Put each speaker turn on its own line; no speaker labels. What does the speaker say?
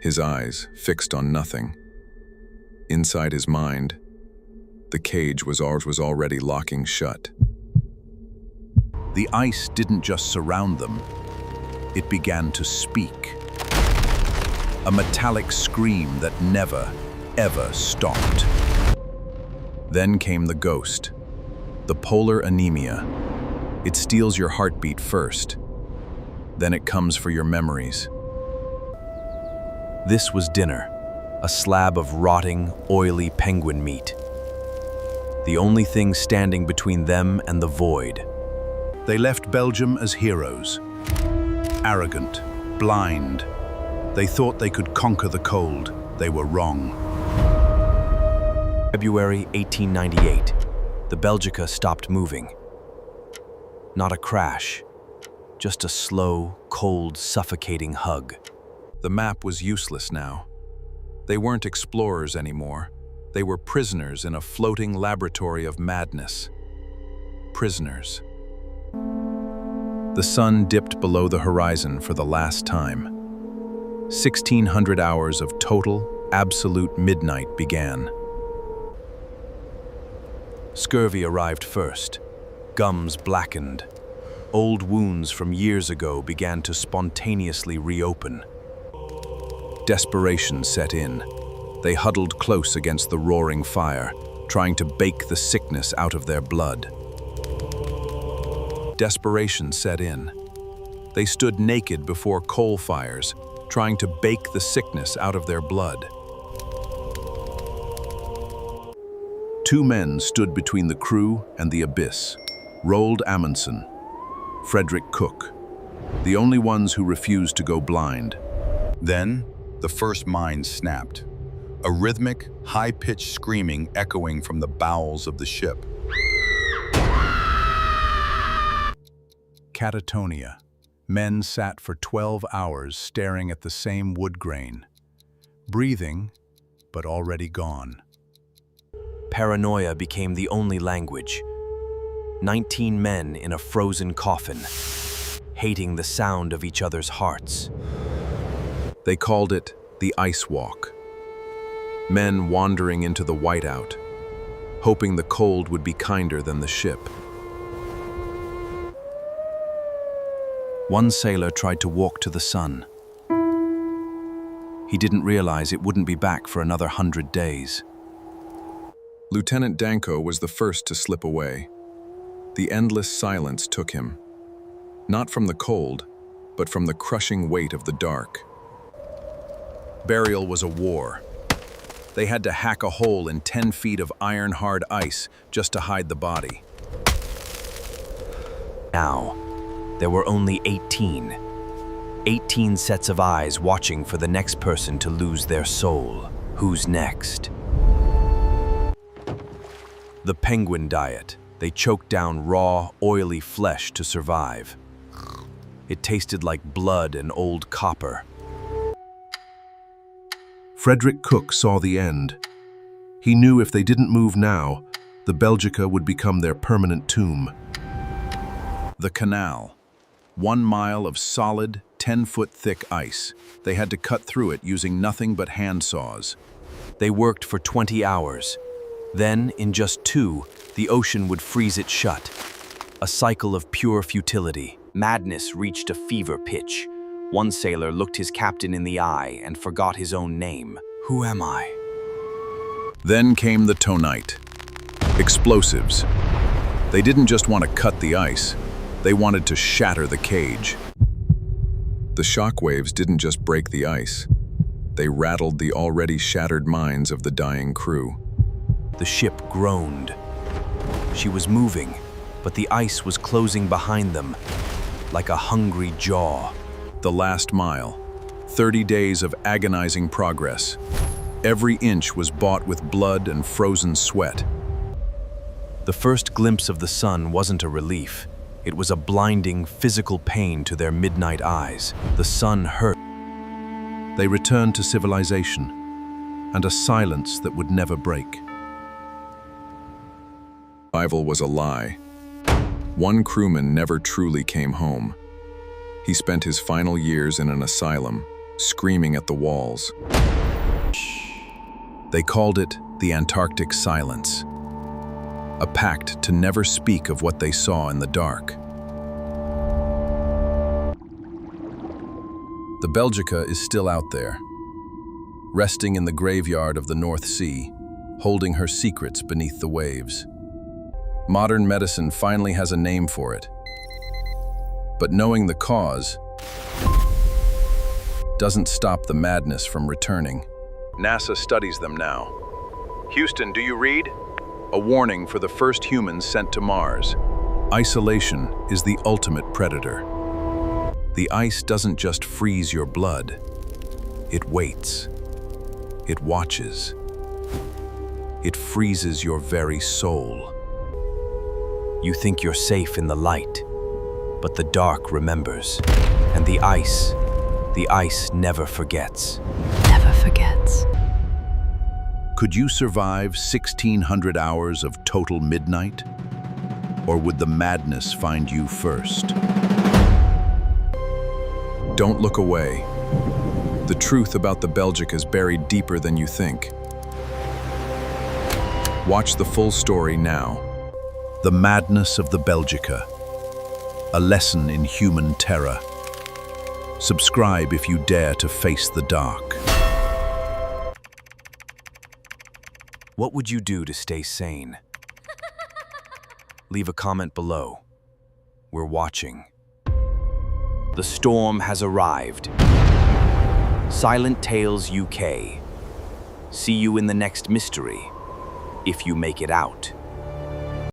his eyes fixed on nothing. Inside his mind, the cage was already locking shut.
The ice didn't just surround them, it began to speak. A metallic scream that never, ever stopped. Then came the ghost, the polar anemia. It steals your heartbeat first, then it comes for your memories. This was dinner, a slab of rotting, oily penguin meat. The only thing standing between them and the void. They left Belgium as heroes. Arrogant, blind. They thought they could conquer the cold. They were wrong. February 1898. The Belgica stopped moving. Not a crash, just a slow, cold, suffocating hug. The map was useless now. They weren't explorers anymore. They were prisoners in a floating laboratory of madness. Prisoners. The sun dipped below the horizon for the last time. 1,600 hours of total, absolute midnight began. Scurvy arrived first. Gums blackened. Old wounds from years ago began to spontaneously reopen. Desperation set in. They huddled close against the roaring fire, trying to bake the sickness out of their blood. Desperation set in. They stood naked before coal fires, trying to bake the sickness out of their blood. Two men stood between the crew and the abyss. Roald Amundsen, Frederick Cook, the only ones who refused to go blind.
Then, the first mine snapped. A rhythmic, high-pitched screaming echoing from the bowels of the ship.
Catatonia. Men sat for 12 hours staring at the same wood grain. Breathing, but already gone.
Paranoia became the only language. 19 men in a frozen coffin, hating the sound of each other's hearts.
They called it the ice walk. Men wandering into the whiteout, hoping the cold would be kinder than the ship.
One sailor tried to walk to the sun. He didn't realize it wouldn't be back for another 100 days.
Lieutenant Danko was the first to slip away. The endless silence took him, not from the cold, but from the crushing weight of the dark. Burial was a war. They had to hack a hole in 10 feet of iron-hard ice just to hide the body.
Now, there were only 18. 18 sets of eyes watching for the next person to lose their soul. Who's next? The penguin diet. They choked down raw, oily flesh to survive. It tasted like blood and old copper.
Frederick Cook saw the end. He knew if they didn't move now, the Belgica would become their permanent tomb. The canal. 1 mile of solid, 10-foot-thick ice. They had to cut through it using nothing but hand saws.
They worked for 20 hours. Then, in just 2, the ocean would freeze it shut. A cycle of pure futility. Madness reached a fever pitch. One sailor looked his captain in the eye and forgot his own name. Who am I?
Then came the tonite. Explosives. They didn't just want to cut the ice. They wanted to shatter the cage. The shockwaves didn't just break the ice. They rattled the already shattered minds of the dying crew.
The ship groaned. She was moving, but the ice was closing behind them, like a hungry jaw.
The last mile. 30 days of agonizing progress. Every inch was bought with blood and frozen sweat.
The first glimpse of the sun wasn't a relief. It was a blinding, physical pain to their midnight eyes. The sun hurt.
They returned to civilization, and a silence that would never break.
Survival was a lie. One crewman never truly came home. He spent his final years in an asylum, screaming at the walls. They called it the Antarctic silence, a pact to never speak of what they saw in the dark. The Belgica is still out there, resting in the graveyard of the North Sea, holding her secrets beneath the waves. Modern medicine finally has a name for it, but knowing the cause doesn't stop the madness from returning. NASA studies them now. Houston, do you read? A warning for the first humans sent to Mars. Isolation is the ultimate predator. The ice doesn't just freeze your blood. It waits. It watches. It freezes your very soul.
You think you're safe in the light, but the dark remembers. And the ice never forgets.
Never forgets.
Could you survive 1,600 hours of total midnight? Or would the madness find you first?
Don't look away. The truth about the Belgica is buried deeper than you think. Watch the full story now.
The madness of the Belgica. A lesson in human terror. Subscribe if you dare to face the dark.
What would you do to stay sane? Leave a comment below. We're watching. The storm has arrived. Silent Tales UK. See you in the next mystery, if you make it out.